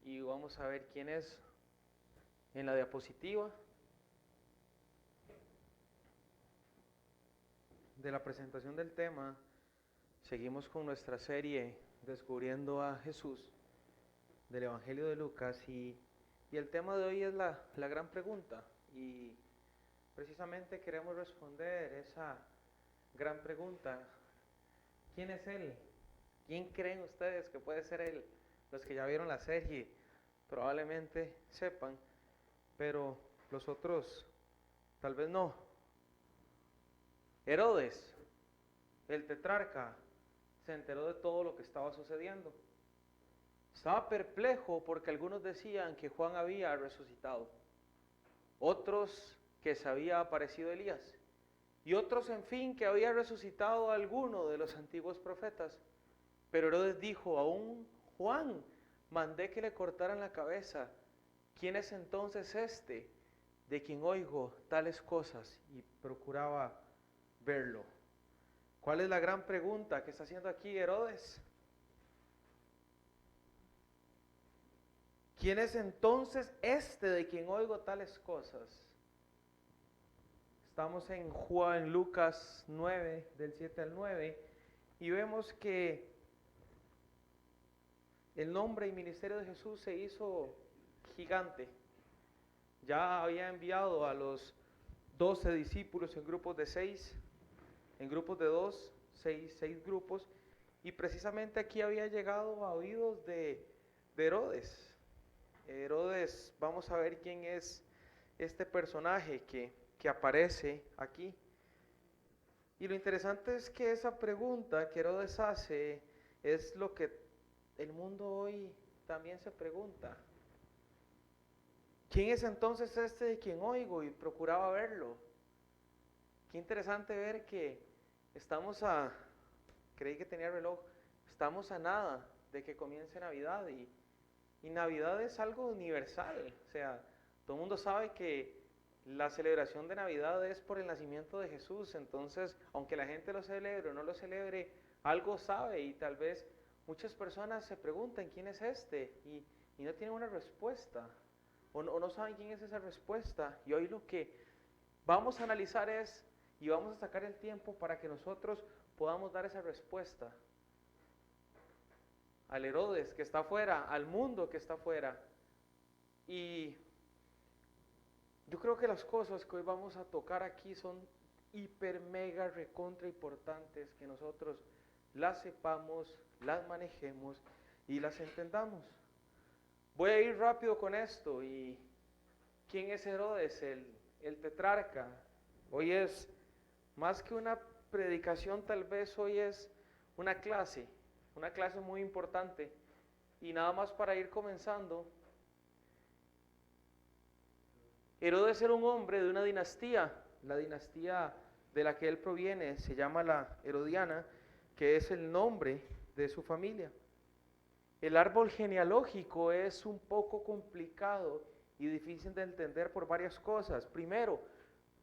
y vamos a ver quién es en la diapositiva de la presentación del tema. Seguimos con nuestra serie Descubriendo a Jesús del Evangelio de Lucas y el tema de hoy es la gran pregunta, y precisamente queremos responder esa gran pregunta: ¿quién es Él? ¿Quién creen ustedes que puede ser Él? Los que ya vieron la serie probablemente sepan, pero los otros tal vez no. Herodes, el tetrarca, se enteró de todo lo que estaba sucediendo. Estaba perplejo porque algunos decían que Juan había resucitado, otros que se había aparecido Elías, y otros, en fin, que había resucitado a alguno de los antiguos profetas. Pero Herodes dijo: aún Juan mandé que le cortaran la cabeza. ¿Quién es entonces este de quien oigo tales cosas? Y procuraba verlo. ¿Cuál es la gran pregunta que está haciendo aquí Herodes? ¿Quién es entonces este de quien oigo tales cosas? Estamos en Lucas 9, del 7 al 9, y vemos que el nombre y ministerio de Jesús se hizo gigante. Ya había enviado a los 12 discípulos en grupos de 6, en grupos de 2, 6 grupos, y precisamente aquí había llegado a oídos de Herodes. Herodes, vamos a ver quién es este personaje que aparece aquí. Y lo interesante es que esa pregunta que Herodes hace es lo que el mundo hoy también se pregunta: ¿quién es entonces este de quien oigo? Y procuraba verlo. Qué interesante ver que creí que tenía reloj, estamos a nada de que comience Navidad, y Navidad es algo universal. O sea, todo el mundo sabe que la celebración de Navidad es por el nacimiento de Jesús. Entonces, aunque la gente lo celebre o no lo celebre, algo sabe, y tal vez muchas personas se preguntan: ¿quién es este? Y no tienen una respuesta, o no saben quién es esa respuesta. Y hoy lo que vamos a analizar y vamos a sacar el tiempo para que nosotros podamos dar esa respuesta al Herodes que está afuera, al mundo que está afuera. Y yo creo que las cosas que hoy vamos a tocar aquí son hiper, mega, recontra importantes, que nosotros las sepamos, las manejemos y las entendamos. Voy a ir rápido con esto. ¿Y quién es Herodes? El tetrarca. Hoy es más que una predicación, tal vez hoy es una clase muy importante. Y nada más para ir comenzando, Herodes era un hombre de una dinastía, la dinastía de la que él proviene se llama la Herodiana, que es el nombre de su familia. El árbol genealógico es un poco complicado y difícil de entender por varias cosas. Primero,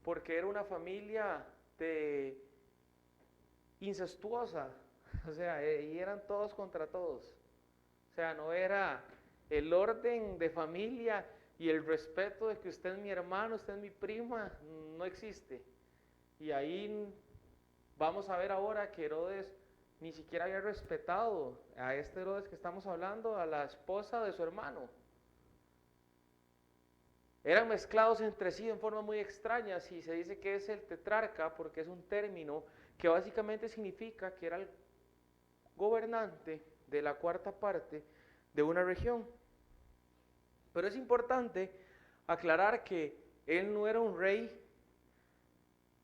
porque era una familia incestuosa, o sea, y eran todos contra todos. O sea, no era el orden de familia y el respeto de que usted es mi hermano, usted es mi prima, no existe. Y ahí vamos a ver ahora que Herodes ni siquiera había respetado a este Herodes que estamos hablando, a la esposa de su hermano. Eran mezclados entre sí en forma muy extraña, y se dice que es el tetrarca porque es un término que básicamente significa que era el gobernante de la cuarta parte de una región. Pero es importante aclarar que él no era un rey,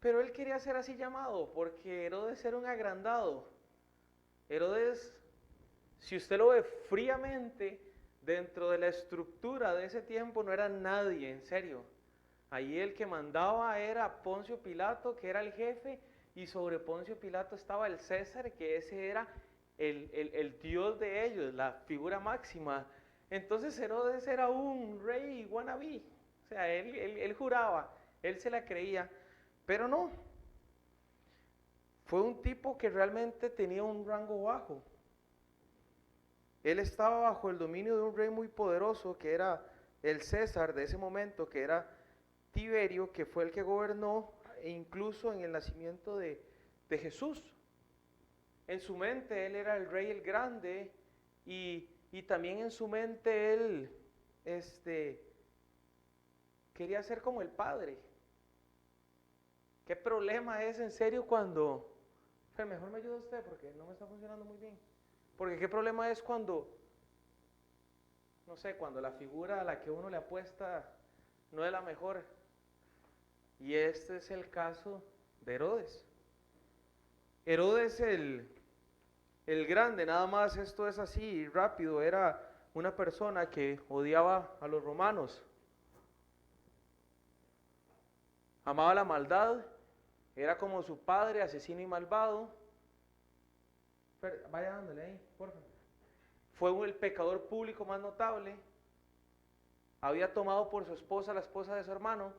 pero él quería ser así llamado porque Herodes era un agrandado. Herodes, si usted lo ve fríamente, dentro de la estructura de ese tiempo no era nadie, en serio. Ahí el que mandaba era Poncio Pilato, que era el jefe, y sobre Poncio Pilato estaba el César, que ese era el dios de ellos, la figura máxima. Entonces Herodes era un rey wannabe, o sea, él juraba, él se la creía, pero no. Fue un tipo que realmente tenía un rango bajo. Él estaba bajo el dominio de un rey muy poderoso que era el César de ese momento, que era Tiberio, que fue el que gobernó e incluso en el nacimiento de Jesús. En su mente él era el rey el grande y también en su mente él quería ser como el Padre. ¿Qué problema es en serio cuando... Pero mejor me ayuda usted porque no me está funcionando muy bien. Porque qué problema es cuando, no sé, cuando la figura a la que uno le apuesta no es la mejor. Y este es el caso de Herodes. Herodes el grande, nada más esto es así rápido, era una persona que odiaba a los romanos. Amaba la maldad, era como su padre, asesino y malvado. Pero vaya dándole ahí, por favor. Fue el pecador público más notable. Había tomado por su esposa la esposa de su hermano.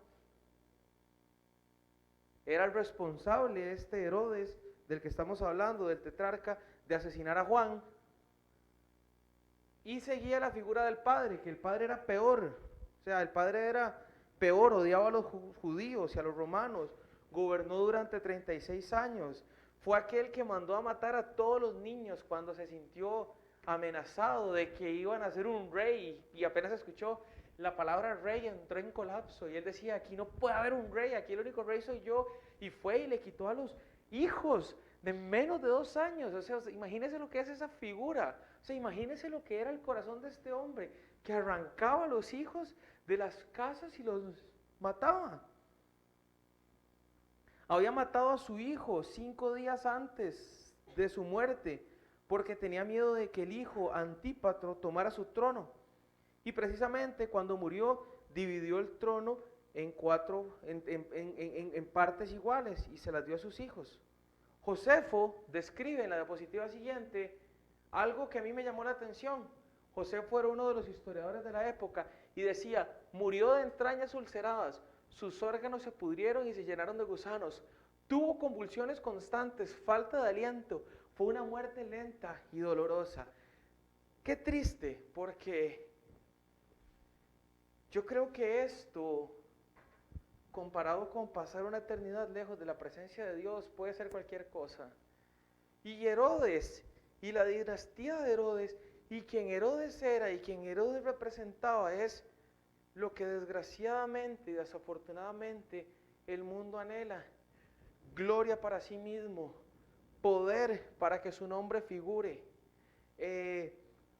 Era el responsable, este Herodes, del que estamos hablando, del tetrarca, de asesinar a Juan. Y seguía la figura del padre, que el padre era peor. O sea, el padre era peor, odiaba a los judíos y a los romanos. Gobernó durante 36 años. Fue aquel que mandó a matar a todos los niños cuando se sintió amenazado de que iban a ser un rey y apenas escuchó la palabra rey entró en colapso y él decía, aquí no puede haber un rey, aquí el único rey soy yo, y fue y le quitó a los hijos de menos de 2 años. O sea, imagínese lo que es esa figura, o sea, imagínese lo que era el corazón de este hombre, que arrancaba a los hijos de las casas y los mataba. Había matado a su hijo 5 días antes de su muerte, porque tenía miedo de que el hijo Antípatro tomara su trono. Y precisamente cuando murió, dividió el trono en partes iguales y se las dio a sus hijos. Josefo describe en la diapositiva siguiente algo que a mí me llamó la atención. Josefo era uno de los historiadores de la época y decía, murió de entrañas ulceradas, sus órganos se pudrieron y se llenaron de gusanos, tuvo convulsiones constantes, falta de aliento, fue una muerte lenta y dolorosa. Qué triste, porque yo creo que esto, comparado con pasar una eternidad lejos de la presencia de Dios, puede ser cualquier cosa. Y Herodes, y la dinastía de Herodes, y quien Herodes era, y quien Herodes representaba, es lo que desgraciadamente y desafortunadamente el mundo anhela. Gloria para sí mismo, poder para que su nombre figure,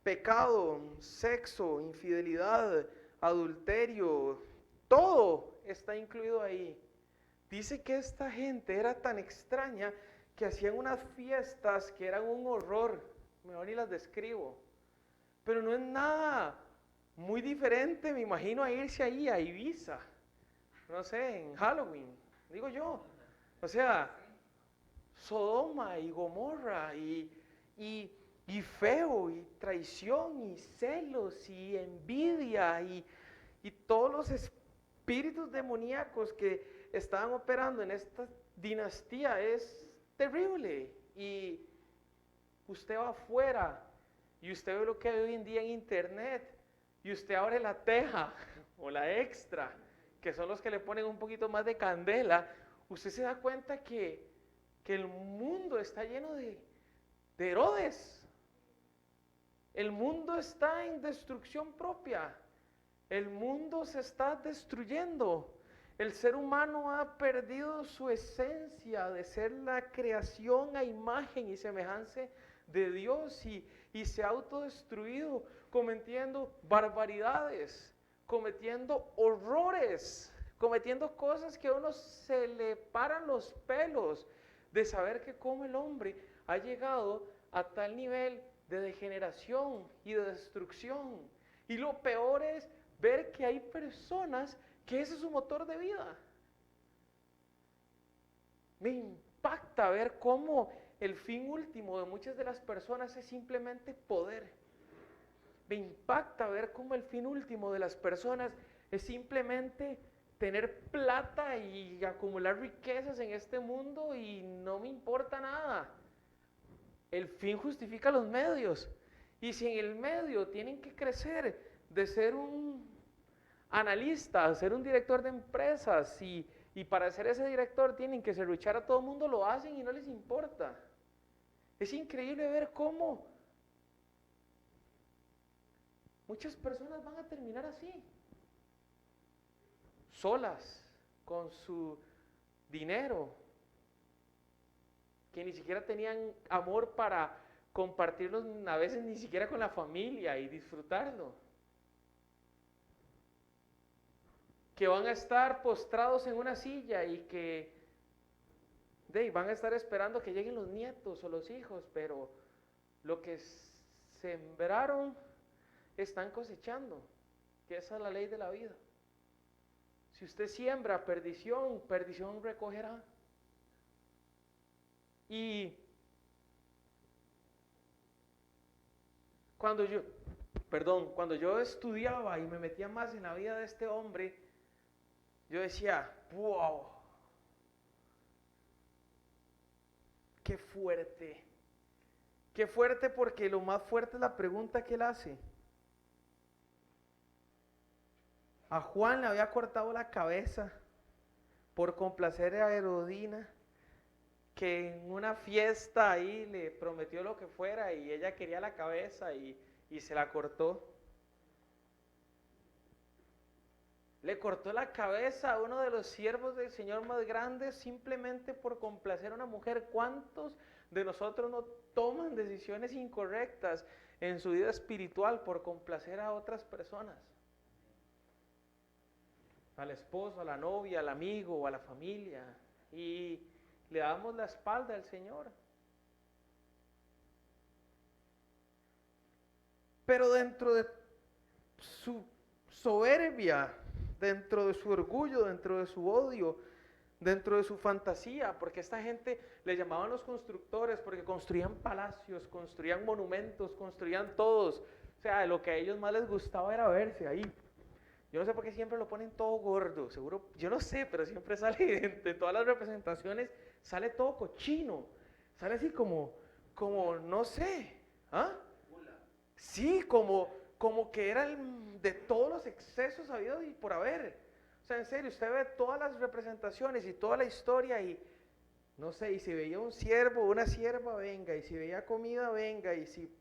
pecado, sexo, infidelidad, adulterio, todo está incluido ahí. Dice que esta gente era tan extraña que hacían unas fiestas que eran un horror, mejor ni las describo, pero no es nada muy diferente, me imagino, a irse ahí a Ibiza, no sé, en Halloween, digo yo, o sea, Sodoma y Gomorra y feo y traición y celos y envidia y todos los espíritus demoníacos que estaban operando en esta dinastía es terrible. Y usted va afuera y usted ve lo que hay hoy en día en internet y usted abre la teja o la extra, que son los que le ponen un poquito más de candela, usted se da cuenta que el mundo está lleno de Herodes. El mundo está en destrucción propia. El mundo se está destruyendo. El ser humano ha perdido su esencia de ser la creación a imagen y semejanza de Dios y se ha autodestruido cometiendo barbaridades, cometiendo horrores, cometiendo cosas que a uno se le paran los pelos de saber que como el hombre ha llegado a tal nivel de degeneración y de destrucción. Y lo peor es ver que hay personas que ese es su motor de vida. Me impacta ver cómo el fin último de muchas de las personas es simplemente poder. Me impacta ver cómo el fin último de las personas es simplemente tener plata y acumular riquezas en este mundo y no me importa nada. El fin justifica los medios. Y si en el medio tienen que crecer de ser un analista, ser un director de empresas, y para ser ese director tienen que serruchar a todo el mundo, lo hacen y no les importa. Es increíble ver cómo muchas personas van a terminar así, solas, con su dinero, que ni siquiera tenían amor para compartirlos a veces ni siquiera con la familia y disfrutarlo. Que van a estar postrados en una silla y que van a estar esperando que lleguen los nietos o los hijos, pero lo que sembraron están cosechando, que esa es la ley de la vida. Si usted siembra perdición, perdición recogerá. Y cuando yo estudiaba y me metía más en la vida de este hombre, yo decía, wow, qué fuerte, porque lo más fuerte es la pregunta que él hace. A Juan le había cortado la cabeza por complacer a Herodina, que en una fiesta ahí le prometió lo que fuera y ella quería la cabeza y se la cortó. Le cortó la cabeza a uno de los siervos del Señor más grandes simplemente por complacer a una mujer. ¿Cuántos de nosotros no toman decisiones incorrectas en su vida espiritual por complacer a otras personas? Al esposo, a la novia, al amigo o a la familia, y le damos la espalda al Señor. Pero dentro de su soberbia, dentro de su orgullo, dentro de su odio, dentro de su fantasía, porque esta gente le llamaban los constructores porque construían palacios, construían monumentos, construían todos. O sea, lo que a ellos más les gustaba era verse ahí. Yo no sé por qué siempre lo ponen todo gordo, seguro, yo no sé, pero siempre sale de todas las representaciones, sale todo cochino, sale así como no sé, ¿ah? Sí, como que era de todos los excesos habidos y por haber. O sea, en serio, usted ve todas las representaciones y toda la historia y, no sé, y si veía un siervo o una sierva, venga, y si veía comida, venga, y si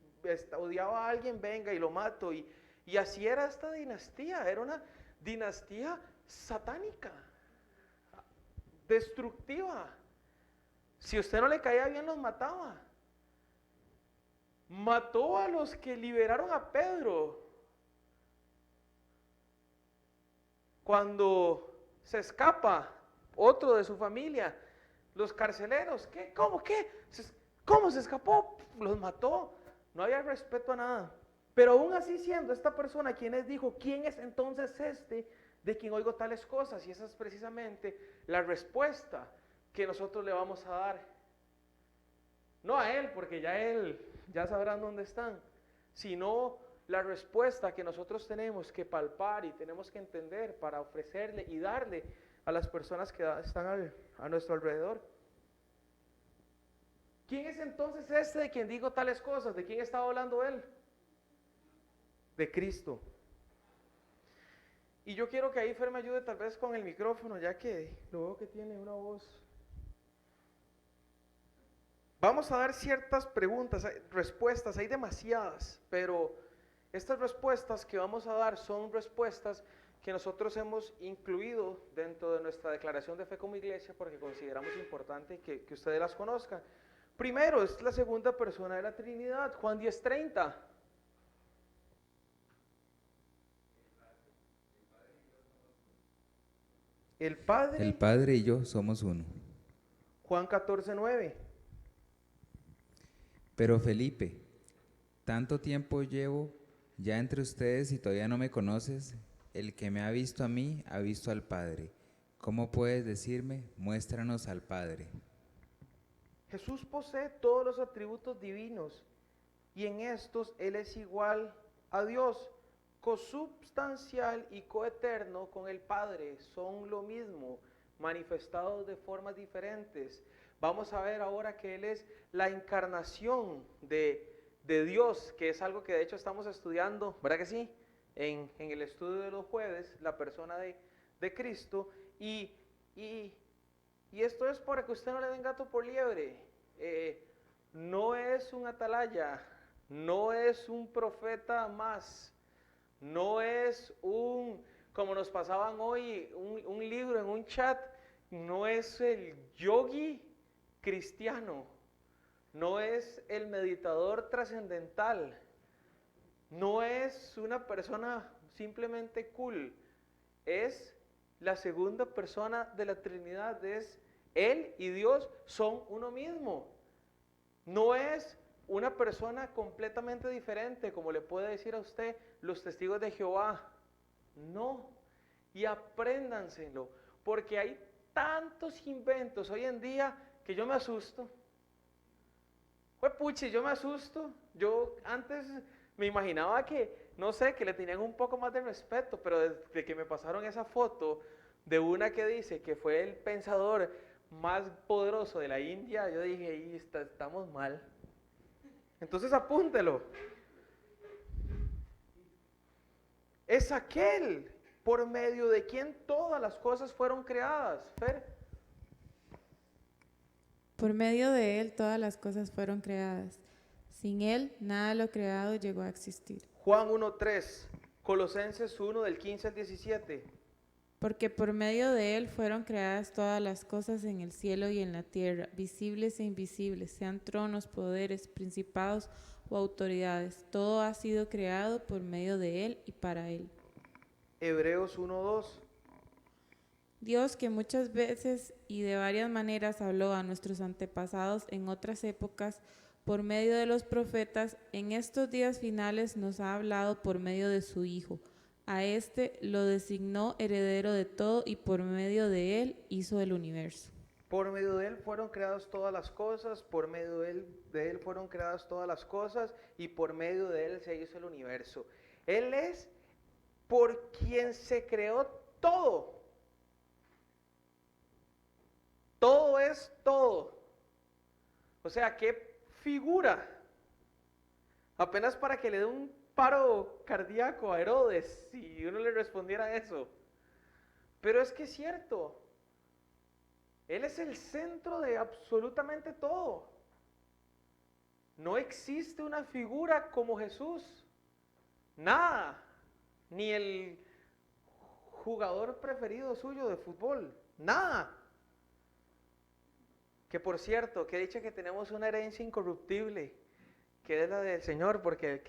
odiaba a alguien, venga, y lo mato, y así era esta dinastía, era una dinastía satánica, destructiva. Si a usted no le caía bien, los mataba. Mató a los que liberaron a Pedro. Cuando se escapa otro de su familia, los carceleros, ¿qué? ¿Cómo? ¿Qué? ¿Cómo se escapó? Los mató. No había respeto a nada. Pero aún así, siendo esta persona quien les dijo, ¿quién es entonces este de quien oigo tales cosas? Y esa es precisamente la respuesta que nosotros le vamos a dar. No a él, porque ya sabrán dónde están, sino la respuesta que nosotros tenemos que palpar y tenemos que entender para ofrecerle y darle a las personas que están a nuestro alrededor. ¿Quién es entonces este de quien digo tales cosas? ¿De quién estaba hablando él? De Cristo. Y yo quiero que ahí Fer me ayude tal vez con el micrófono, ya que lo veo que tiene una voz. Vamos a dar ciertas preguntas, respuestas, hay demasiadas, pero estas respuestas que vamos a dar son respuestas que nosotros hemos incluido dentro de nuestra declaración de fe como iglesia porque consideramos importante que ustedes las conozcan. Primero, es la segunda persona de la Trinidad, Juan 10:30. El Padre y yo somos uno. Juan 14:9. Pero Felipe, tanto tiempo llevo ya entre ustedes y todavía no me conoces. El que me ha visto a mí, ha visto al Padre. ¿Cómo puedes decirme, muéstranos al Padre? Jesús posee todos los atributos divinos y en estos Él es igual a Dios, consubstancial y coeterno con el Padre, son lo mismo, manifestados de formas diferentes. Vamos a ver ahora que Él es la encarnación de de Dios, que es algo que de hecho estamos estudiando, ¿verdad que sí? En el estudio de los jueves, la persona de Cristo, y esto es para que usted no le den gato por liebre. No es un atalaya, no es un profeta más, no es como nos pasaban hoy, un libro en un chat, no es el yogi cristiano, no es el meditador trascendental, no es una persona simplemente cool, es la segunda persona de la Trinidad, es Él y Dios son uno mismo. No es una persona completamente diferente, como le puede decir a usted los testigos de Jehová. No, y apréndanselo, porque hay tantos inventos hoy en día que yo me asusto. Pues puchi, yo me asusto. Yo antes me imaginaba que, no sé, que le tenían un poco más de respeto, pero desde que me pasaron esa foto de una que dice que fue el pensador más poderoso de la India, yo dije, y estamos mal. Entonces apúntelo. Es aquel por medio de quien todas las cosas fueron creadas. Fer. Por medio de Él todas las cosas fueron creadas. Sin Él nada de lo creado llegó a existir. Juan 1:3, Colosenses 1 del 15 al 17. Porque por medio de Él fueron creadas todas las cosas en el cielo y en la tierra, visibles e invisibles, sean tronos, poderes, principados o autoridades. Todo ha sido creado por medio de Él y para Él. Hebreos 1:2. Dios, que muchas veces y de varias maneras habló a nuestros antepasados en otras épocas por medio de los profetas, en estos días finales nos ha hablado por medio de su Hijo. A este lo designó heredero de todo y por medio de él hizo el universo. Por medio de él fueron creadas todas las cosas, por medio de él fueron creadas todas las cosas y por medio de él se hizo el universo. Él es por quien se creó todo. Todo es todo. O sea, qué figura. Apenas para que le dé un paro cardíaco a Herodes si uno le respondiera eso. Pero es que es cierto. Él es el centro de absolutamente todo. No existe una figura como Jesús. Nada. Ni el jugador preferido suyo de fútbol. Nada. Que por cierto, que dicha que tenemos una herencia incorruptible, que es la del Señor, porque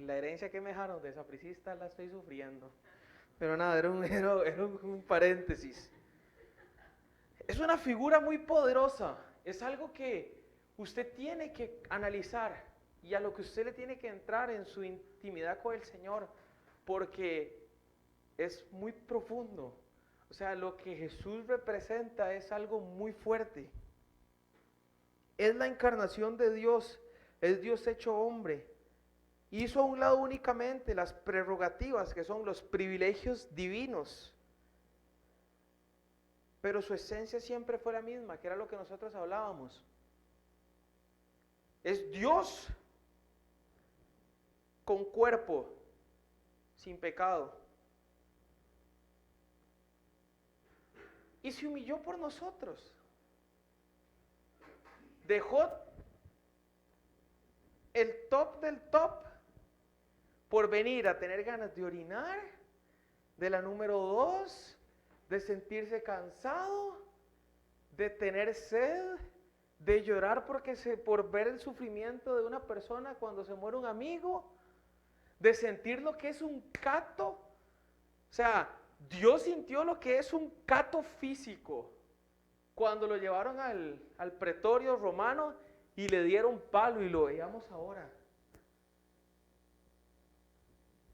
la herencia que me dejaron de sapricista la estoy sufriendo. Pero nada, era un paréntesis. Es una figura muy poderosa, es algo que usted tiene que analizar y a lo que usted le tiene que entrar en su intimidad con el Señor, porque es muy profundo. O sea, lo que Jesús representa es algo muy fuerte. Es la encarnación de Dios, es Dios hecho hombre. Hizo a un lado únicamente las prerrogativas, que son los privilegios divinos. Pero su esencia siempre fue la misma, que era lo que nosotros hablábamos. Es Dios con cuerpo, sin pecado. Y se humilló por nosotros. Dejó el top del top por venir a tener ganas de orinar, de la número 2, de sentirse cansado, de tener sed, de llorar por ver el sufrimiento de una persona cuando se muere un amigo, de sentir lo que es un cato. O sea, Dios sintió lo que es un cato físico cuando lo llevaron al pretorio romano y le dieron palo, y lo veíamos ahora.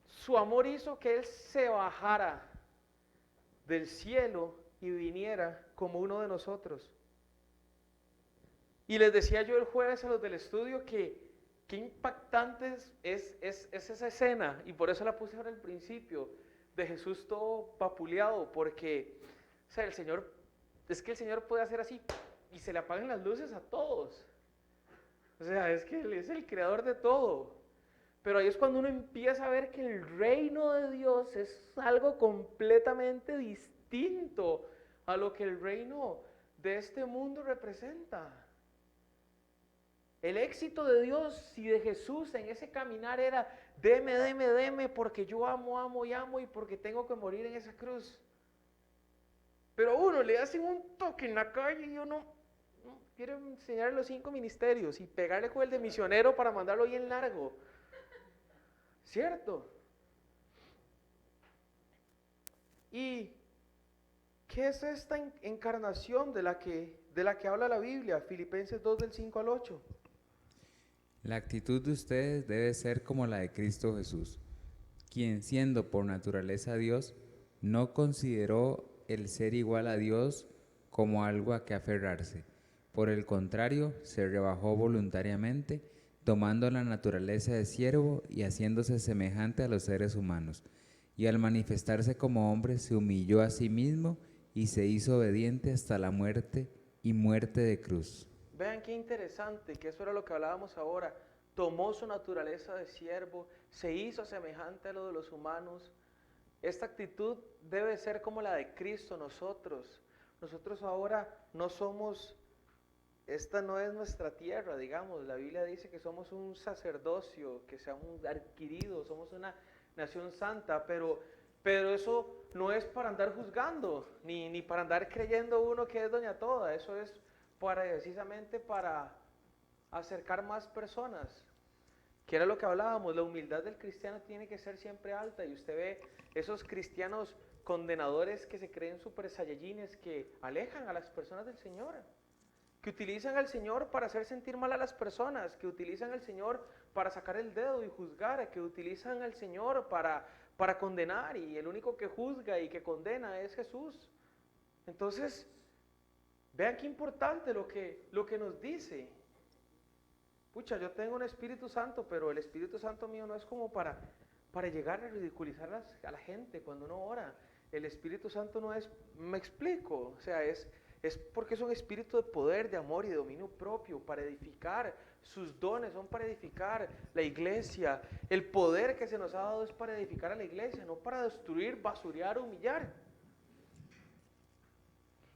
Su amor hizo que Él se bajara del cielo y viniera como uno de nosotros. Y les decía yo el jueves a los del estudio que qué impactante es esa escena, y por eso la puse ahora al principio, de Jesús todo papuleado, porque o sea, el Señor puede hacer así y se le apagan las luces a todos. O sea, es que Él es el creador de todo. Pero ahí es cuando uno empieza a ver que el reino de Dios es algo completamente distinto a lo que el reino de este mundo representa. El éxito de Dios y de Jesús en ese caminar era: deme, deme, deme, porque yo amo, amo y amo, y porque tengo que morir en esa cruz. Pero a uno le hacen un toque en la calle y uno quiere enseñarle los 5 ministerios y pegarle con el de misionero para mandarlo bien largo. ¿Cierto? ¿Y qué es esta encarnación de la que habla la Biblia? Filipenses 2 del 5 al 8. La actitud de ustedes debe ser como la de Cristo Jesús, quien siendo por naturaleza Dios, no consideró el ser igual a Dios como algo a que aferrarse. Por el contrario, se rebajó voluntariamente, tomando la naturaleza de siervo y haciéndose semejante a los seres humanos. Y al manifestarse como hombre, se humilló a sí mismo y se hizo obediente hasta la muerte y muerte de cruz. Vean qué interesante, que eso era lo que hablábamos ahora. Tomó su naturaleza de siervo, se hizo semejante a lo de los humanos. Esta actitud debe ser como la de Cristo nosotros. Nosotros ahora no somos, esta no es nuestra tierra, digamos. La Biblia dice que somos un sacerdocio, que seamos adquiridos, somos una nación santa, pero eso no es para andar juzgando, ni para andar creyendo uno que es doña toda. Eso es precisamente para acercar más personas, que era lo que hablábamos. La humildad del cristiano tiene que ser siempre alta, y usted ve esos cristianos condenadores que se creen super saiyajines, que alejan a las personas del Señor, que utilizan al Señor para hacer sentir mal a las personas, que utilizan al Señor para sacar el dedo y juzgar, que utilizan al Señor para condenar, y el único que juzga y que condena es Jesús. Entonces, vean qué importante lo que nos dice. Pucha, yo tengo un Espíritu Santo, pero el Espíritu Santo mío no es como para llegar a ridiculizar a la gente cuando uno ora. El Espíritu Santo no es, me explico, o sea, es porque es un espíritu de poder, de amor y de dominio propio, para edificar. Sus dones son para edificar la iglesia. El poder que se nos ha dado es para edificar a la iglesia, no para destruir, basurear, humillar.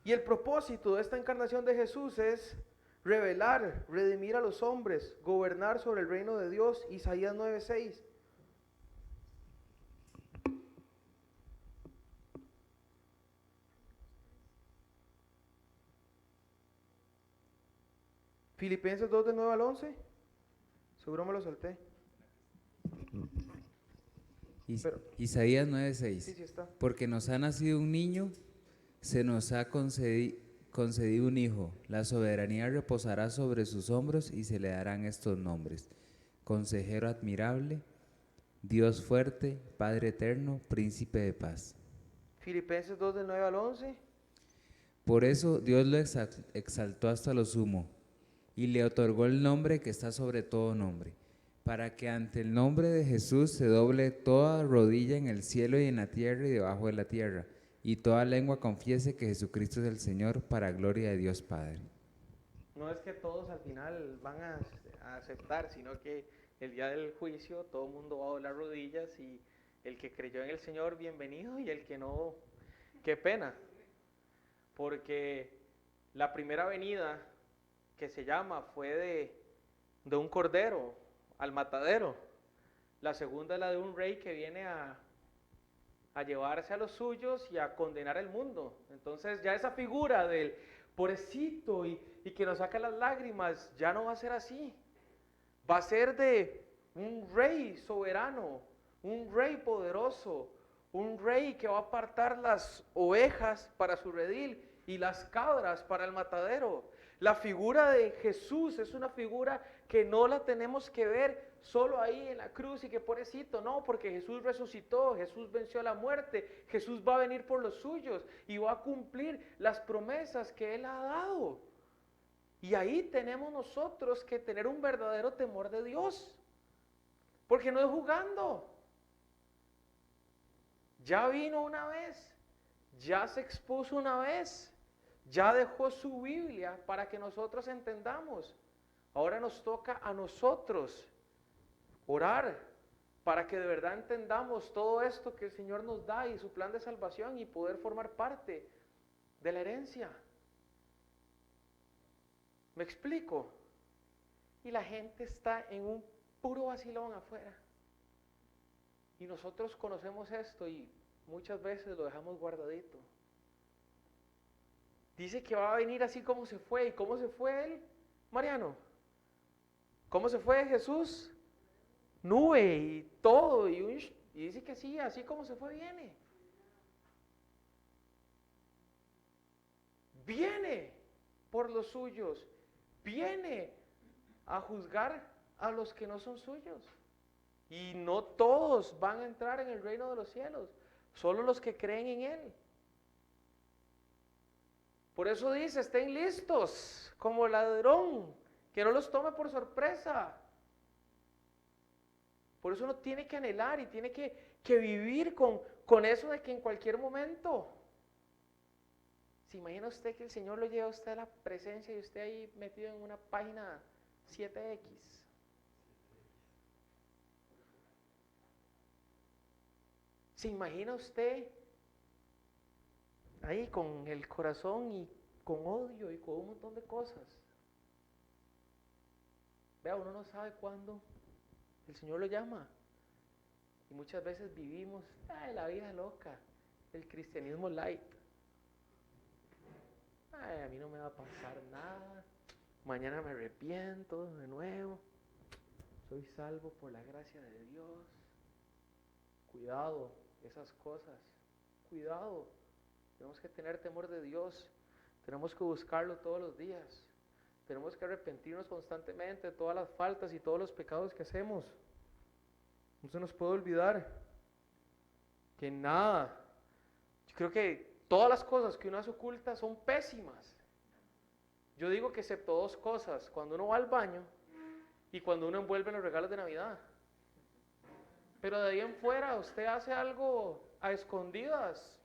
Y el propósito de esta encarnación de Jesús es revelar, redimir a los hombres, gobernar sobre el reino de Dios. Isaías 9:6. Filipenses 2 del 9 al 11. Seguro me lo salté. Isaías 9:6. Sí está. Porque nos ha nacido un niño, se nos ha concedido un hijo, la soberanía reposará sobre sus hombros y se le darán estos nombres: Consejero admirable, Dios fuerte, Padre eterno, Príncipe de paz. Filipenses 2 del 9 al 11. Por eso Dios lo exaltó hasta lo sumo y le otorgó el nombre que está sobre todo nombre, para que ante el nombre de Jesús se doble toda rodilla en el cielo y en la tierra y debajo de la tierra, y toda lengua confiese que Jesucristo es el Señor, para gloria de Dios Padre. No es que todos al final van a aceptar, sino que el día del juicio todo el mundo va a doblar rodillas, y el que creyó en el Señor, bienvenido, y el que no, qué pena. Porque la primera venida que se llama fue de un cordero al matadero. La segunda es la de un rey que viene a llevarse a los suyos y a condenar el mundo. Entonces ya esa figura del pobrecito y que nos saca las lágrimas ya no va a ser así. Va a ser de un rey soberano, un rey poderoso, un rey que va a apartar las ovejas para su redil y las cabras para el matadero. La figura de Jesús es una figura que no la tenemos que ver solo ahí en la cruz y que pobrecito, no, porque Jesús resucitó, Jesús venció a la muerte, Jesús va a venir por los suyos y va a cumplir las promesas que Él ha dado. Y ahí tenemos nosotros que tener un verdadero temor de Dios, porque no es jugando. Ya vino una vez, ya se expuso una vez, ya dejó su Biblia para que nosotros entendamos. Ahora nos toca a nosotros orar para que de verdad entendamos todo esto que el Señor nos da y su plan de salvación y poder formar parte de la herencia. ¿Me explico? Y la gente está en un puro vacilón afuera. Y nosotros conocemos esto y muchas veces lo dejamos guardadito. Dice que va a venir así como se fue. ¿Y cómo se fue él, Mariano? ¿Cómo se fue Jesús? Nube y todo. Y dice que sí, así como se fue, viene. Viene por los suyos. Viene a juzgar a los que no son suyos. Y no todos van a entrar en el reino de los cielos, solo los que creen en Él. Por eso dice, estén listos como ladrón, que no los tome por sorpresa. Por eso uno tiene que anhelar y tiene que vivir con eso de que en cualquier momento. ¿Se imagina usted que el Señor lo lleva a usted a la presencia y usted ahí metido en una página 7X? ¿Se imagina usted ahí con el corazón y con odio y con un montón de cosas? Vea, uno no sabe cuándo el Señor lo llama. Y muchas veces vivimos la vida loca, el cristianismo light. A mí no me va a pasar nada. Mañana me arrepiento de nuevo. Soy salvo por la gracia de Dios. Cuidado, esas cosas. Cuidado. Tenemos que tener temor de Dios. Tenemos que buscarlo todos los días. Tenemos que arrepentirnos constantemente de todas las faltas y todos los pecados que hacemos. No se nos puede olvidar que nada. Yo creo que todas las cosas que uno hace ocultas son pésimas. Yo digo que excepto dos cosas: cuando uno va al baño y cuando uno envuelve los regalos de Navidad. Pero de ahí en fuera usted hace algo a escondidas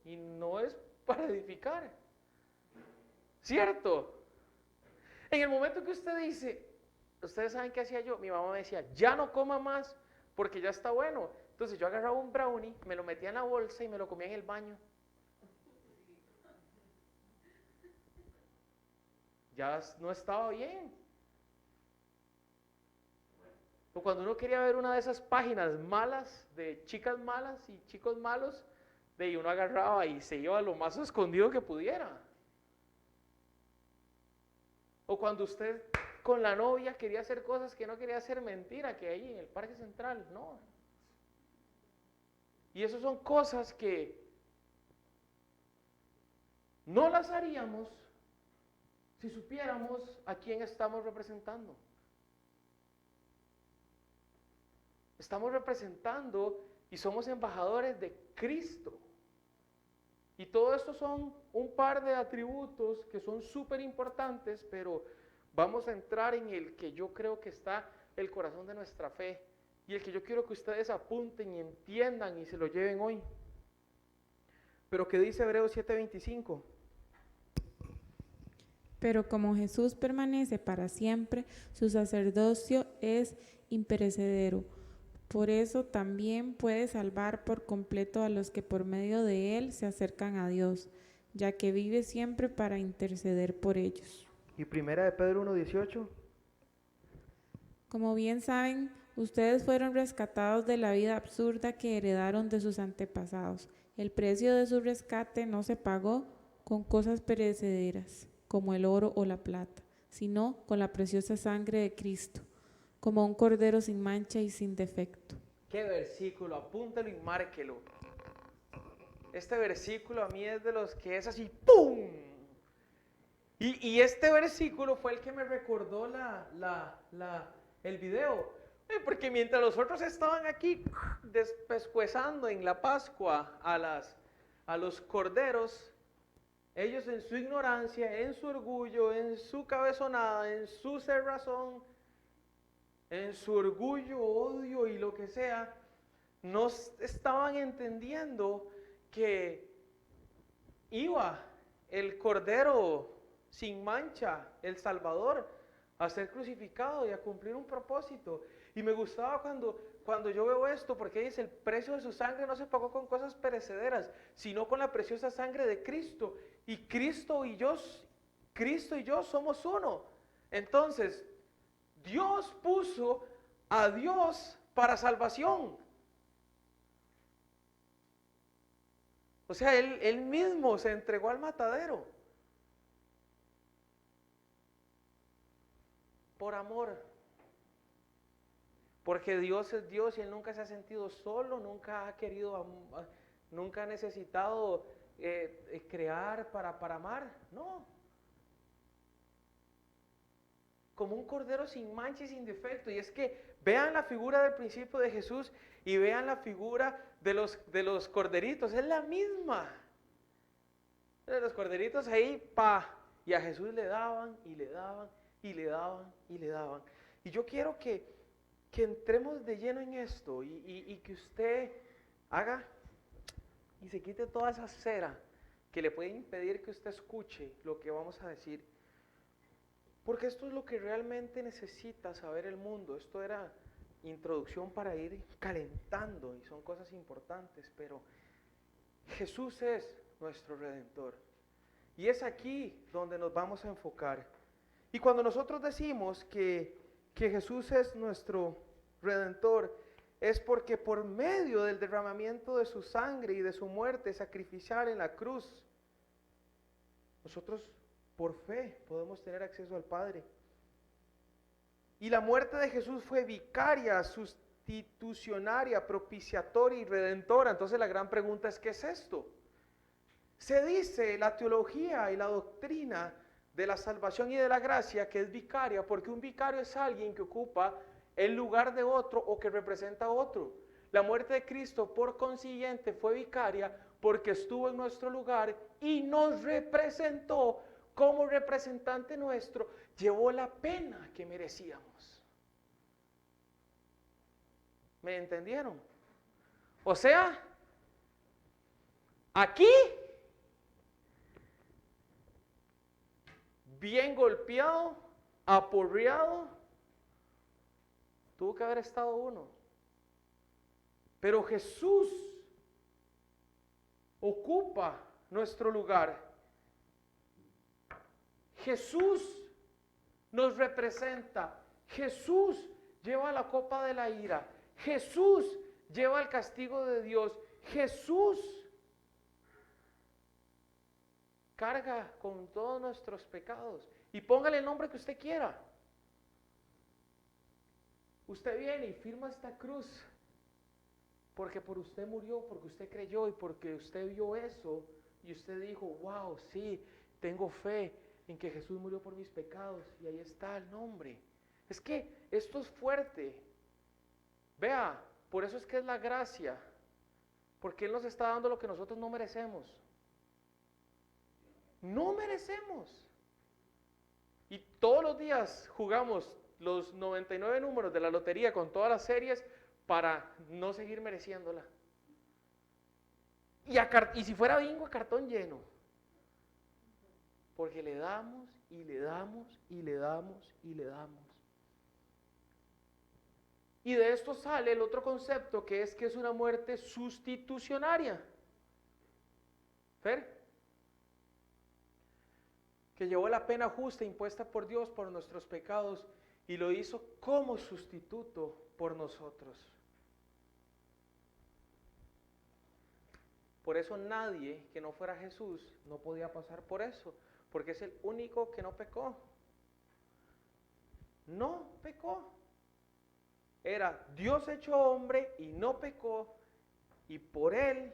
y no es para edificar. ¿Cierto? En el momento que usted dice, ustedes saben qué hacía yo, mi mamá me decía, ya no coma más porque ya está bueno. Entonces yo agarraba un brownie, me lo metía en la bolsa y me lo comía en el baño. Ya no estaba bien. O cuando uno quería ver una de esas páginas malas, de chicas malas y chicos malos, de ahí uno agarraba y se iba a lo más escondido que pudiera. O cuando usted con la novia quería hacer cosas que no quería hacer, mentira, que ahí en el Parque Central, no. Y eso son cosas que no las haríamos si supiéramos a quién estamos representando. Estamos representando y somos embajadores de Cristo. Y todo esto son un par de atributos que son súper importantes, pero vamos a entrar en el que yo creo que está el corazón de nuestra fe y el que yo quiero que ustedes apunten y entiendan y se lo lleven hoy. Pero ¿qué dice Hebreos 7:25? Pero como Jesús permanece para siempre, su sacerdocio es imperecedero. Por eso también puede salvar por completo a los que por medio de él se acercan a Dios, ya que vive siempre para interceder por ellos. Y primera de Pedro 1:18. Como bien saben, ustedes fueron rescatados de la vida absurda que heredaron de sus antepasados. El precio de su rescate no se pagó con cosas perecederas, como el oro o la plata, sino con la preciosa sangre de Cristo, como un cordero sin mancha y sin defecto. ¿Qué versículo? Apúntelo y márquelo. Este versículo a mí es de los que es así, ¡pum! Y este versículo fue el que me recordó el video. Porque mientras los otros estaban aquí despescuezando en la Pascua a los corderos, ellos en su ignorancia, en su orgullo, en su cabezonada, en su cerrazón, en su orgullo, odio y lo que sea, no estaban entendiendo que iba el Cordero sin mancha, el Salvador, a ser crucificado y a cumplir un propósito. Y me gustaba cuando yo veo esto, porque dice, el precio de su sangre no se pagó con cosas perecederas, sino con la preciosa sangre de Cristo. Y Cristo y yo somos uno. Entonces, Dios puso a Dios para salvación. O sea, él mismo se entregó al matadero. Por amor. Porque Dios es Dios y Él nunca se ha sentido solo, nunca ha querido, nunca ha necesitado crear para amar. No. Como un cordero sin mancha y sin defecto. Y es que vean la figura del principio de Jesús y vean la figura de los corderitos. Es la misma. De los corderitos ahí, y a Jesús le daban y le daban y le daban y le daban. Y yo quiero que entremos de lleno en esto y que usted haga y se quite toda esa cera que le puede impedir que usted escuche lo que vamos a decir. Porque esto es lo que realmente necesita saber el mundo. Esto era introducción para ir calentando y son cosas importantes, pero Jesús es nuestro Redentor. Y es aquí donde nos vamos a enfocar. Y cuando nosotros decimos que Jesús es nuestro Redentor, es porque por medio del derramamiento de su sangre y de su muerte sacrificial en la cruz, nosotros por fe podemos tener acceso al Padre. Y la muerte de Jesús fue vicaria, sustitucionaria, propiciatoria y redentora. Entonces la gran pregunta es, ¿qué es esto? Se dice la teología y la doctrina de la salvación y de la gracia que es vicaria, porque un vicario es alguien que ocupa el lugar de otro o que representa a otro. La muerte de Cristo, por consiguiente, fue vicaria porque estuvo en nuestro lugar y nos representó como representante nuestro, llevó la pena que merecíamos. ¿Me entendieron? O sea, aquí, bien golpeado, aporreado, tuvo que haber estado uno. Pero Jesús ocupa nuestro lugar. Jesús nos representa. Jesús lleva la copa de la ira. Jesús lleva el castigo de Dios. Jesús carga con todos nuestros pecados. Y póngale el nombre que usted quiera. Usted viene y firma esta cruz porque por usted murió, porque usted creyó y porque usted vio eso y usted dijo, wow, sí, tengo fe en que Jesús murió por mis pecados y ahí está el nombre. Es que esto es fuerte. Vea, por eso es que es la gracia, porque Él nos está dando lo que nosotros no merecemos. No merecemos. Y todos los días jugamos los 99 números de la lotería con todas las series para no seguir mereciéndola. Y si fuera bingo, a cartón lleno. Porque le damos y le damos y le damos y le damos. Y de esto sale el otro concepto que es una muerte sustitucionaria. ¿Fer? Que llevó la pena justa impuesta por Dios por nuestros pecados y lo hizo como sustituto por nosotros. Por eso nadie que no fuera Jesús no podía pasar por eso, porque es el único que no pecó. No pecó. Era Dios hecho hombre y no pecó, y por Él,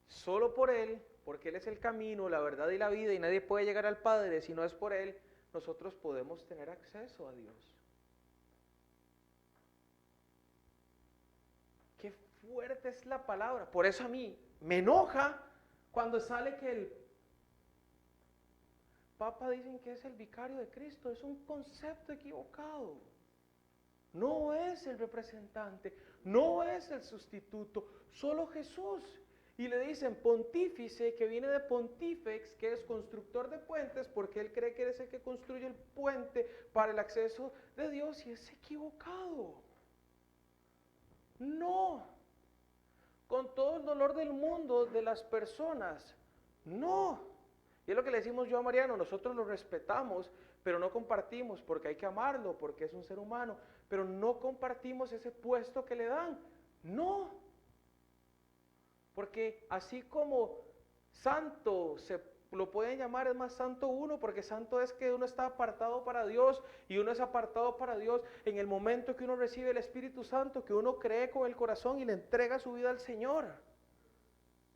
solo por Él, porque Él es el camino, la verdad y la vida, y nadie puede llegar al Padre si no es por Él, nosotros podemos tener acceso a Dios. Qué fuerte es la palabra. Por eso a mí me enoja cuando sale que el Papa dicen que es el vicario de Cristo. Es un concepto equivocado. No es el representante, no es el sustituto, solo Jesús. Y le dicen pontífice, que viene de pontífex, que es constructor de puentes, porque él cree que es el que construye el puente para el acceso de Dios, y es equivocado. No. Con todo el dolor del mundo, de las personas, no. Y es lo que le decimos yo a Mariano, nosotros lo respetamos, pero no compartimos, porque hay que amarlo, porque es un ser humano, pero no compartimos ese puesto que le dan, no. Porque así como santo se lo pueden llamar, es más santo uno, porque santo es que uno está apartado para Dios, y uno es apartado para Dios en el momento que uno recibe el Espíritu Santo, que uno cree con el corazón y le entrega su vida al Señor.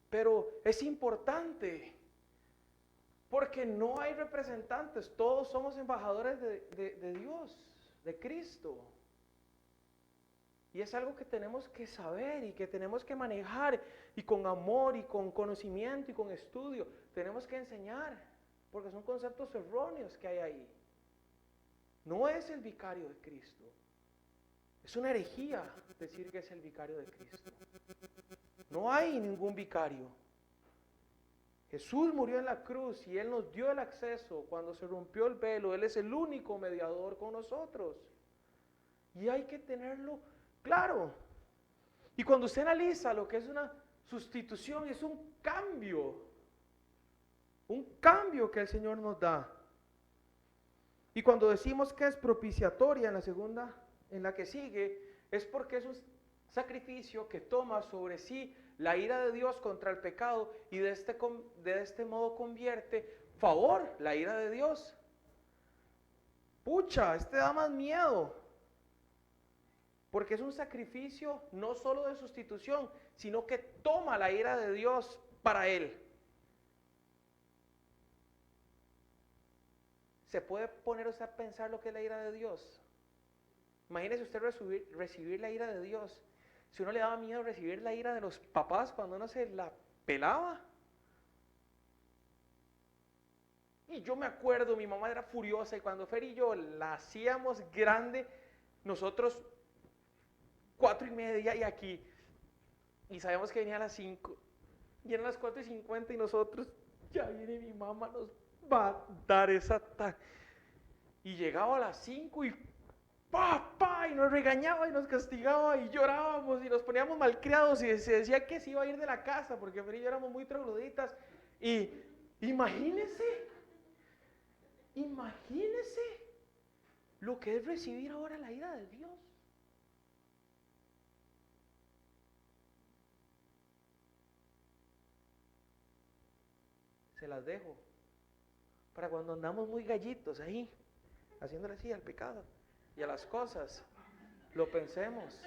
Pero es importante, porque no hay representantes, todos somos embajadores de Dios, de Cristo. Y es algo que tenemos que saber y que tenemos que manejar, y con amor y con conocimiento y con estudio tenemos que enseñar, porque son conceptos erróneos que hay ahí. No es el vicario de Cristo. Es una herejía decir que es el vicario de Cristo. No hay ningún vicario. Jesús murió en la cruz y Él nos dio el acceso cuando se rompió el velo. Él es el único mediador con nosotros. Y hay que tenerlo claro. Y cuando usted analiza lo que es una sustitución, es un cambio que el Señor nos da. Y cuando decimos que es propiciatoria en la segunda, en la que sigue, es porque es un sacrificio que toma sobre sí la ira de Dios contra el pecado, y de este modo convierte favor la ira de Dios. Pucha, da más miedo, porque es un sacrificio no solo de sustitución, sino que toma la ira de Dios para Él. ¿Se puede poner usted a pensar lo que es la ira de Dios? Imagínese usted recibir la ira de Dios. Si uno le daba miedo recibir la ira de los papás cuando uno se la pelaba. Y yo me acuerdo, mi mamá era furiosa, y cuando Fer y yo la hacíamos grande, nosotros 4:30 y aquí, y sabíamos que venía a las 5, y eran las 4:50 y nosotros, ya viene mi mamá, nos va a dar esa y llegaba a las 5 y ¡papá! Y nos regañaba y nos castigaba y llorábamos y nos poníamos malcriados, y se decía que se iba a ir de la casa porque Fer y yo éramos muy trogloditas. Y imagínese lo que es recibir ahora la ira de Dios. Se las dejo para cuando andamos muy gallitos ahí, haciéndole así al pecado y a las cosas, lo pensemos.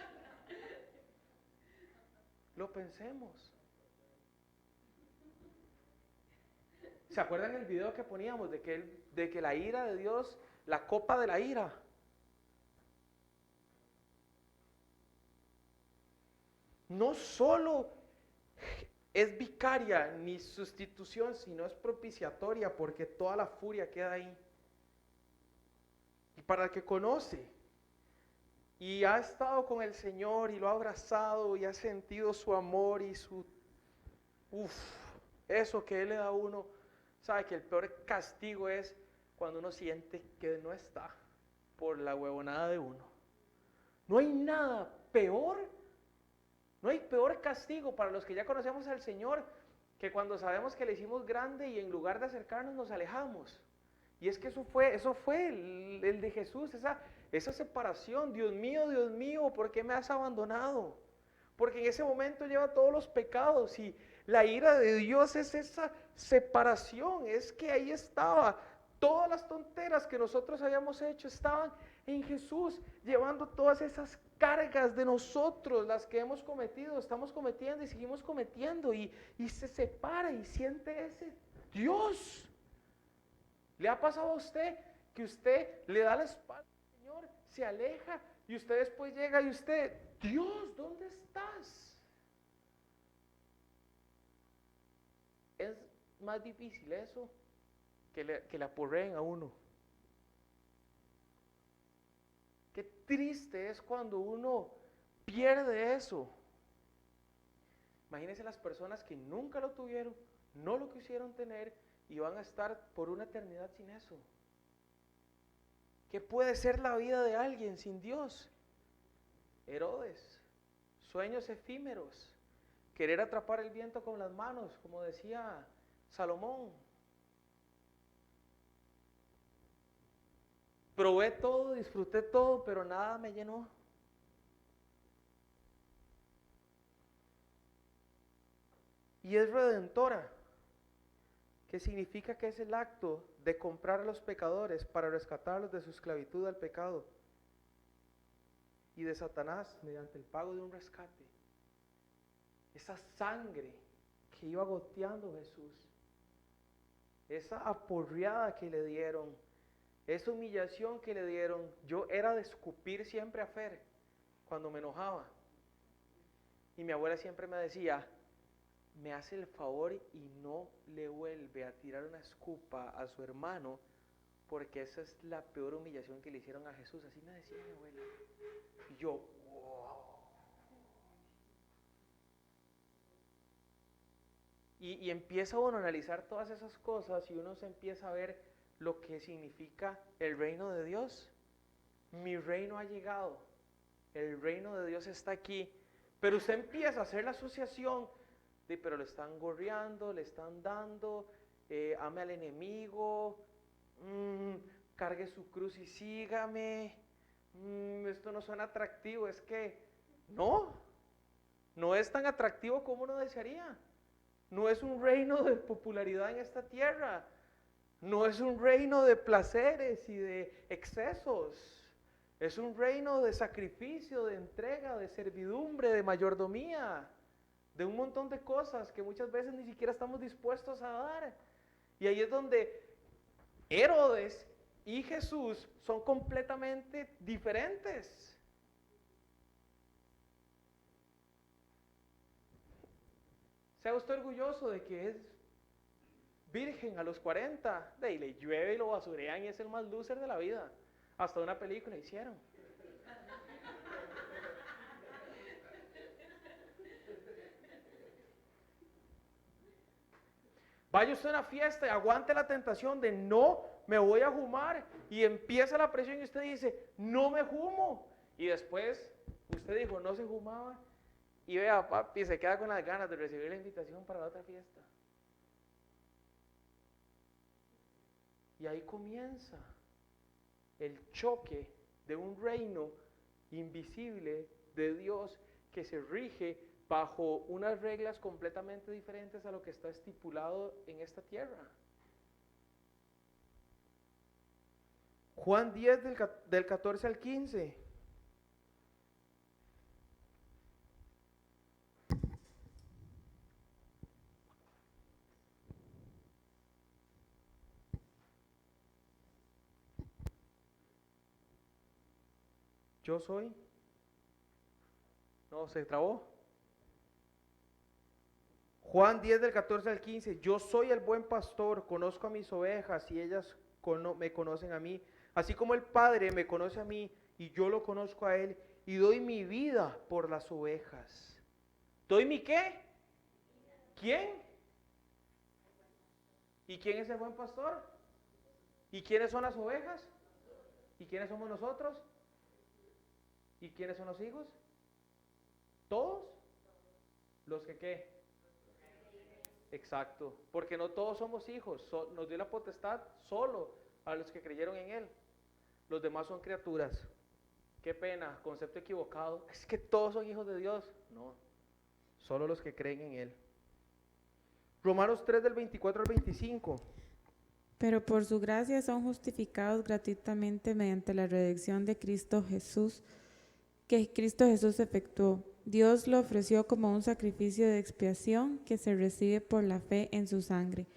¿Se acuerdan el video que poníamos de que la ira de Dios, la copa de la ira? No solo es vicaria ni sustitución, sino es propiciatoria, porque toda la furia queda ahí. Y para el que conoce y ha estado con el Señor y lo ha abrazado y ha sentido su amor y eso que Él le da a uno, sabe que el peor castigo es cuando uno siente que no está por la huevonada de uno. No hay nada peor, no hay peor castigo para los que ya conocemos al Señor que cuando sabemos que le hicimos grande y en lugar de acercarnos nos alejamos. Y es que eso fue el de Jesús, esa separación. Dios mío, ¿por qué me has abandonado? Porque en ese momento lleva todos los pecados, y la ira de Dios es esa separación, es que ahí estaba. Todas las tonteras que nosotros habíamos hecho estaban en Jesús, llevando todas esas cargas de nosotros, las que hemos cometido, estamos cometiendo y seguimos cometiendo, y se separa y siente ese Dios. ¿Le ha pasado a usted que usted le da la espalda al Señor, se aleja, y usted después llega y usted, Dios, ¿dónde estás? Es más difícil eso que le apurreen a uno. Qué triste es cuando uno pierde eso. Imagínense las personas que nunca lo tuvieron, no lo quisieron tener, y van a estar por una eternidad sin eso. ¿Qué puede ser la vida de alguien sin Dios? Herodes, sueños efímeros, querer atrapar el viento con las manos, como decía Salomón. Probé todo, disfruté todo, pero nada me llenó. Y es redentora, que significa que es el acto de comprar a los pecadores para rescatarlos de su esclavitud al pecado y de Satanás mediante el pago de un rescate. Esa sangre que iba goteando Jesús, esa aporreada que le dieron, esa humillación que le dieron, yo era de escupir siempre a Fer cuando me enojaba. Y mi abuela siempre me decía, me hace el favor y no le vuelve a tirar una escupa a su hermano, porque esa es la peor humillación que le hicieron a Jesús. Así me decía mi abuela. Y yo, wow. Y empieza uno a analizar todas esas cosas y uno se empieza a ver lo que significa el reino de Dios. Mi reino ha llegado, el reino de Dios está aquí, pero usted empieza a hacer la asociación de, pero le están gorreando, le están dando, ame al enemigo, cargue su cruz y sígame, esto no suena atractivo. Es que no es tan atractivo como uno desearía. No es un reino de popularidad en esta tierra. No es un reino de placeres y de excesos. Es un reino de sacrificio, de entrega, de servidumbre, de mayordomía, de un montón de cosas que muchas veces ni siquiera estamos dispuestos a dar. Y ahí es donde Herodes y Jesús son completamente diferentes. Sea usted orgulloso de que es virgen a los 40, y le llueve y lo basurean y es el más loser de la vida. Hasta una película hicieron. Vaya usted a una fiesta y aguante la tentación de no me voy a fumar, y empieza la presión y usted dice no me fumo, y después usted dijo no se fumaba y vea papi se queda con las ganas de recibir la invitación para la otra fiesta. Y ahí comienza el choque de un reino invisible de Dios que se rige bajo unas reglas completamente diferentes a lo que está estipulado en esta tierra. Juan 10 del 14 al 15. Yo soy. No, se trabó. Juan 10 del 14 al 15. Yo soy el buen pastor, conozco a mis ovejas y ellas me conocen a mí. Así como el Padre me conoce a mí y yo lo conozco a Él, y doy mi vida por las ovejas. ¿Doy mi qué? ¿Quién? ¿Y quién es el buen pastor? ¿Y quiénes son las ovejas? ¿Y quiénes somos nosotros? ¿Y quiénes son los hijos? ¿Todos? ¿Los que qué? Exacto, porque no todos somos hijos, nos dio la potestad solo a los que creyeron en Él. Los demás son criaturas. Qué pena, concepto equivocado. Es que todos son hijos de Dios. No, solo los que creen en Él. Romanos 3 del 24 al 25. Pero por su gracia son justificados gratuitamente mediante la redención de Cristo Jesús, que Cristo Jesús efectuó. Dios lo ofreció como un sacrificio de expiación que se recibe por la fe en su sangre,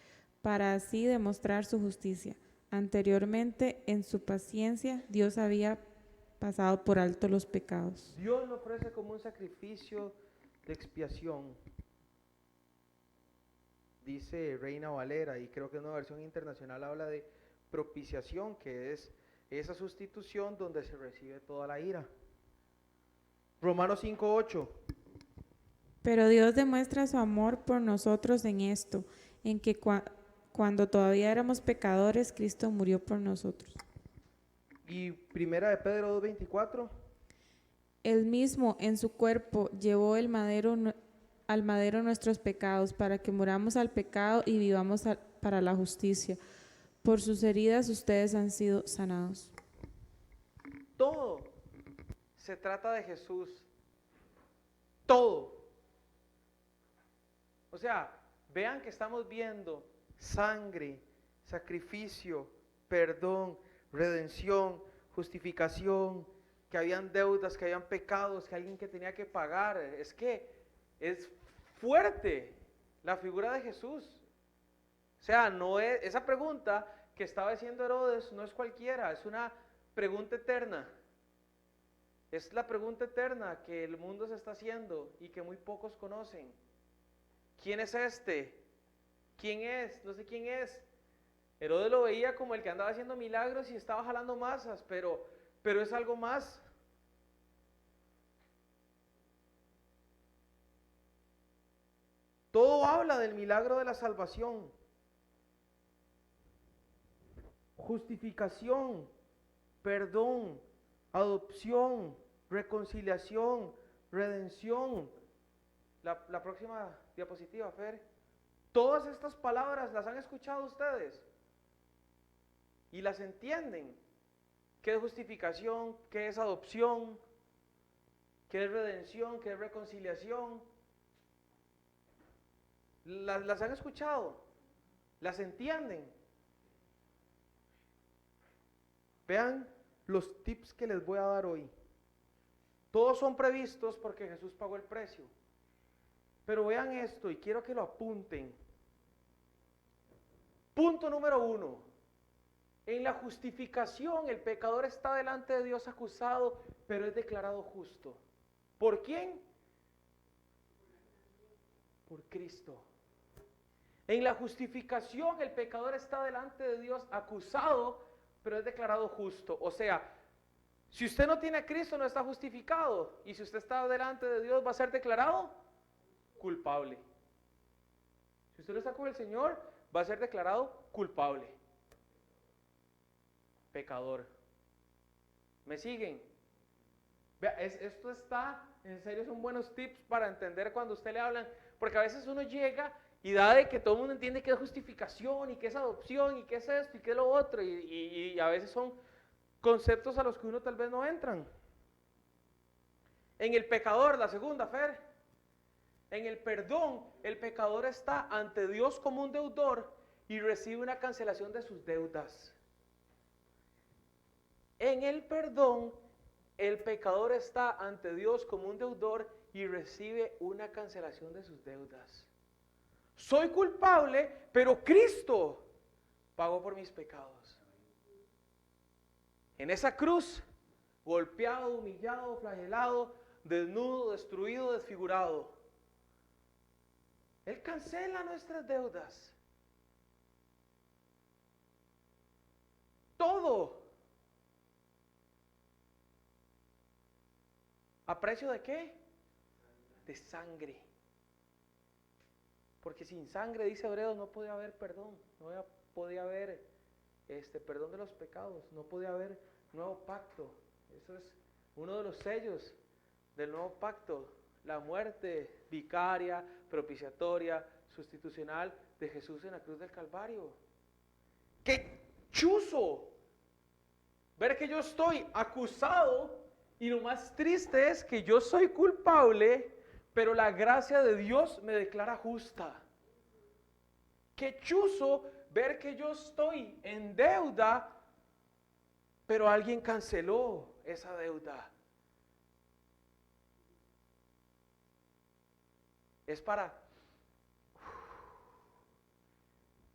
para así demostrar su justicia. Anteriormente, en su paciencia, Dios había pasado por alto los pecados. Dios lo ofrece como un sacrificio de expiación. Dice Reina Valera, y creo que en una versión internacional habla de propiciación, que es esa sustitución donde se recibe toda la ira. Romanos 5:8. Pero Dios demuestra su amor por nosotros en esto, en que cuando todavía éramos pecadores, Cristo murió por nosotros. Y primera de Pedro 2:24. Él mismo en su cuerpo llevó al madero nuestros pecados, para que muramos al pecado y vivamos para la justicia. Por sus heridas ustedes han sido sanados. Todo se trata de Jesús. Todo. O sea, vean que estamos viendo sangre, sacrificio, perdón, redención, justificación, que habían deudas, que habían pecados, que alguien que tenía que pagar. Es que es fuerte la figura de Jesús. O sea, no es, esa pregunta que estaba haciendo Herodes no es cualquiera, es una pregunta eterna. Es la pregunta eterna que el mundo se está haciendo y que muy pocos conocen. ¿Quién es este? ¿Quién es? No sé quién es. Herodes lo veía como el que andaba haciendo milagros y estaba jalando masas, pero es algo más. Todo habla del milagro de la salvación. Justificación, perdón, adopción, reconciliación, redención. La próxima diapositiva, Fer. Todas estas palabras las han escuchado ustedes y las entienden. ¿Qué es justificación? ¿Qué es adopción? ¿Qué es redención? ¿Qué es reconciliación? Las han escuchado, las entienden. Vean los tips que les voy a dar hoy. Todos son previstos porque Jesús pagó el precio. Pero vean esto y quiero que lo apunten. Punto número 1. En la justificación el pecador está delante de Dios acusado, pero es declarado justo. ¿Por quién? Por Cristo. En la justificación el pecador está delante de Dios acusado, pero es declarado justo. O sea, si usted no tiene a Cristo no está justificado, y si usted está delante de Dios va a ser declarado culpable. Si usted no está con el Señor va a ser declarado culpable. Pecador. ¿Me siguen? Vea, esto está, en serio son buenos tips para entender cuando usted le hablan, porque a veces uno llega y da de que todo el mundo entiende qué es justificación y qué es adopción y qué es esto y qué es lo otro, y a veces son conceptos a los que uno tal vez no entran. En el pecador, la segunda, Fer, en el perdón, el pecador está ante Dios como un deudor y recibe una cancelación de sus deudas. En el perdón, el pecador está ante Dios como un deudor y recibe una cancelación de sus deudas. Soy culpable, pero Cristo pagó por mis pecados. En esa cruz, golpeado, humillado, flagelado, desnudo, destruido, desfigurado. Él cancela nuestras deudas. Todo. ¿A precio de qué? De sangre. Porque sin sangre, dice Hebreos, no podía haber perdón, no podía haber perdón de los pecados, no podía haber nuevo pacto. Eso es uno de los sellos del nuevo pacto, la muerte vicaria, propiciatoria, sustitucional de Jesús en la cruz del Calvario. ¡Qué chuzo! Ver que yo estoy acusado y lo más triste es que yo soy culpable, pero la gracia de Dios me declara justa. Qué chuzo ver que yo estoy en deuda, pero alguien canceló esa deuda. Es para...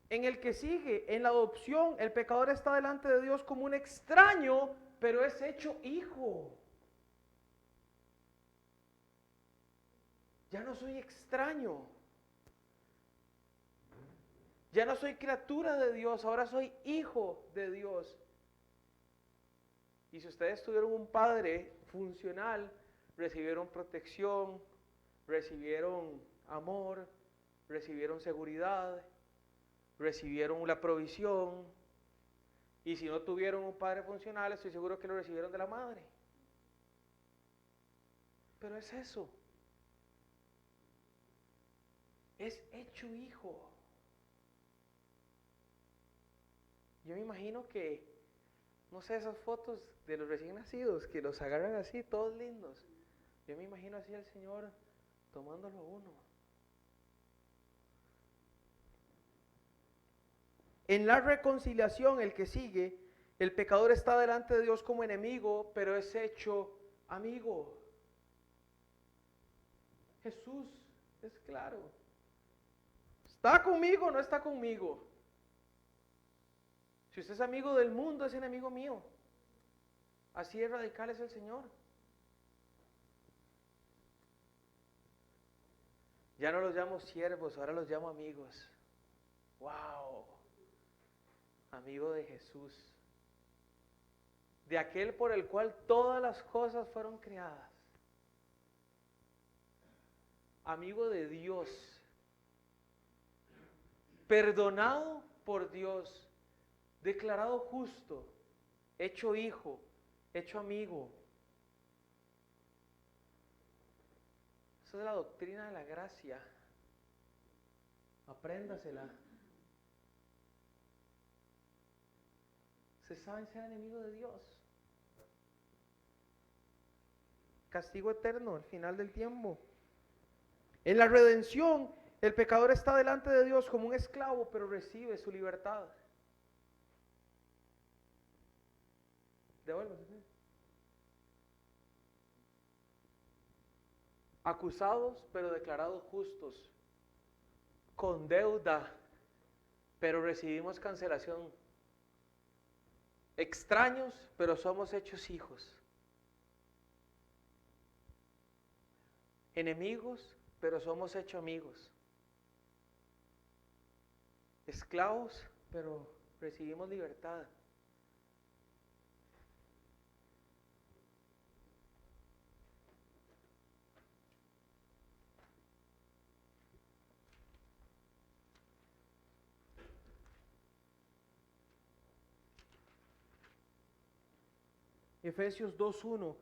En el que sigue, en la adopción, el pecador está delante de Dios como un extraño, pero es hecho hijo. Ya no soy extraño. Ya no soy criatura de Dios, ahora soy hijo de Dios. Y si ustedes tuvieron un padre funcional, recibieron protección, recibieron amor, recibieron seguridad, recibieron la provisión. Y si no tuvieron un padre funcional, estoy seguro que lo recibieron de la madre. pero es eso. Es hecho hijo. Yo me imagino que, no sé, esas fotos de los recién nacidos, que los agarran así, todos lindos. Yo me imagino así al Señor tomándolo a uno. En la reconciliación, el que sigue, el pecador está delante de Dios como enemigo, pero es hecho amigo. Jesús es claro. ¿Está conmigo o no está conmigo? Si usted es amigo del mundo, es enemigo mío. Así de radical es el Señor. Ya no los llamo siervos, ahora los llamo amigos. ¡Wow! Amigo de Jesús. De aquel por el cual todas las cosas fueron creadas. Amigo de Dios. Perdonado por Dios. Declarado justo. Hecho hijo. Hecho amigo. Esa es la doctrina de la gracia. Apréndasela. Se saben ser enemigo de Dios. Castigo eterno al final del tiempo. En la redención, el pecador está delante de Dios como un esclavo, pero recibe su libertad. Devuélvase. Acusados, pero declarados justos. Con deuda, pero recibimos cancelación. Extraños, pero somos hechos hijos. Enemigos, pero somos hechos amigos. Esclavos, pero recibimos libertad. Efesios 2:1.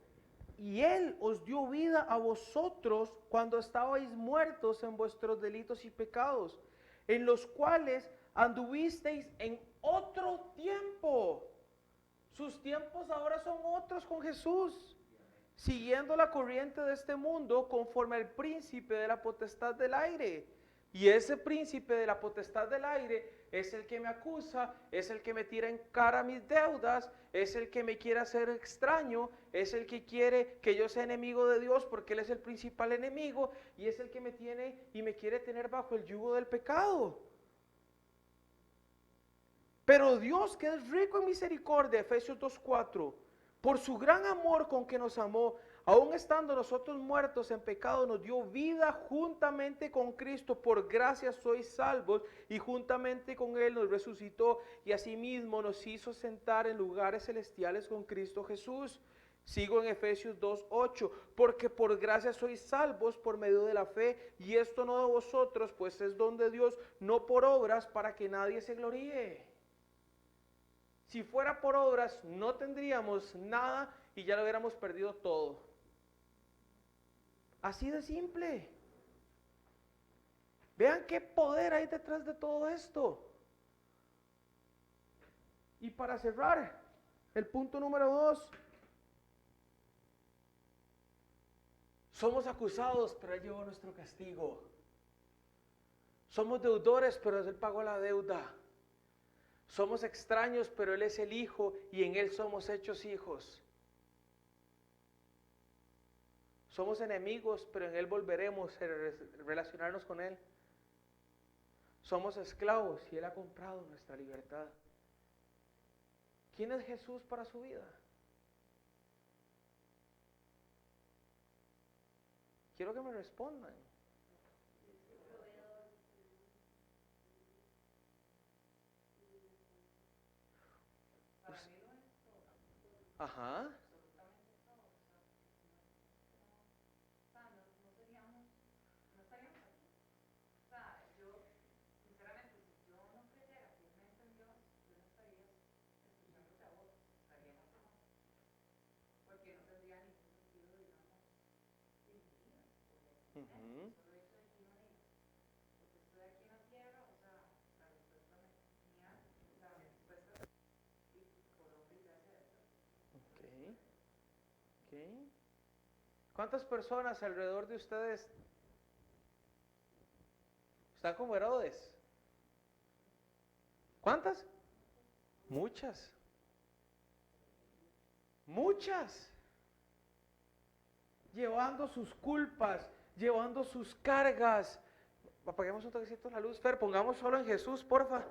Y Él os dio vida a vosotros cuando estabais muertos en vuestros delitos y pecados, en los cuales anduvisteis en otro tiempo. Sus tiempos ahora son otros con Jesús, siguiendo la corriente de este mundo conforme al príncipe de la potestad del aire. Y ese príncipe de la potestad del aire es el que me acusa, es el que me tira en cara mis deudas, es el que me quiere hacer extraño, es el que quiere que yo sea enemigo de Dios porque Él es el principal enemigo y es el que me tiene y me quiere tener bajo el yugo del pecado. Pero Dios, que es rico en misericordia, Efesios 2:4, por su gran amor con que nos amó, aun estando nosotros muertos en pecado, nos dio vida juntamente con Cristo. Por gracia sois salvos, y juntamente con Él nos resucitó, y asimismo nos hizo sentar en lugares celestiales con Cristo Jesús. Sigo en Efesios 2:8, porque por gracia sois salvos por medio de la fe, y esto no de vosotros, pues es don de Dios, no por obras, para que nadie se gloríe. Si fuera por obras, no tendríamos nada y ya lo hubiéramos perdido todo. Así de simple. Vean qué poder hay detrás de todo esto. Y para cerrar, el punto número 2. Somos acusados, pero Él llevó nuestro castigo. Somos deudores, pero Él pagó la deuda. Somos extraños, pero Él es el Hijo y en Él somos hechos hijos. Somos enemigos, pero en Él volveremos a relacionarnos con Él. Somos esclavos y Él ha comprado nuestra libertad. ¿Quién es Jesús para su vida? Quiero que me respondan. Ajá. Ujú. Ok, ok. ¿Cuántas personas alrededor de ustedes están como Herodes? ¿Cuántas? Muchas. Muchas. Llevando sus culpas, llevando sus cargas. Apaguemos un toquecito la luz, Fer, pongamos solo en Jesús, porfa.